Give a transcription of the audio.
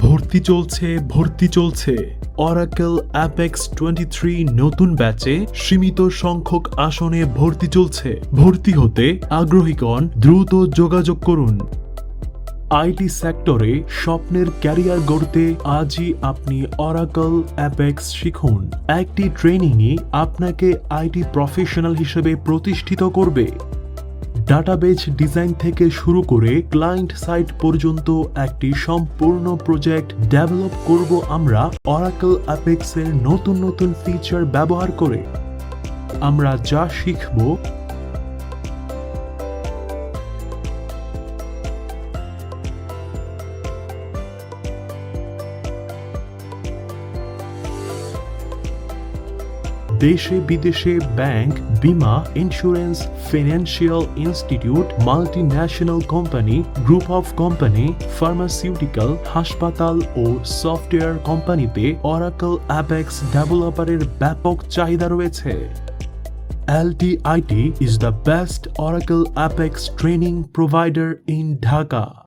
ভর্তি চলছে oracle apex 23 নতুন ব্যাচে সীমিত সংখ্যক আসনে ভর্তি চলছে। ভর্তি হতে আগ্রহীগণ দ্রুত যোগাযোগ করুন। আইটি সেক্টরে স্বপ্নের ক্যারিয়ার গড়তে আজই আপনি অরাকেল অ্যাপেক্স শিখুন। একটি ট্রেনিংই আপনাকে আইটি প্রফেশনাল হিসেবে প্রতিষ্ঠিত করবে। ডাটাবেজ ডিজাইন থেকে শুরু করে ক্লায়েন্ট সাইট পর্যন্ত একটি সম্পূর্ণ প্রজেক্ট ডেভেলপ করব আমরা অরাকেল অ্যাপেক্সের নতুন ফিচার ব্যবহার করে। আমরা যা শিখব দেশে বিদেশে ব্যাংক, বীমা, insurance, financial institute, multinational company, group of company, pharmaceutical, হাসপাতাল ও সফটওয়্যার কোম্পানিতে অরাকেল অ্যাপেক্স ডেভেলপারের ব্যাপক চাহিদা রয়েছে। LTIT is the best Oracle Apex training provider in Dhaka.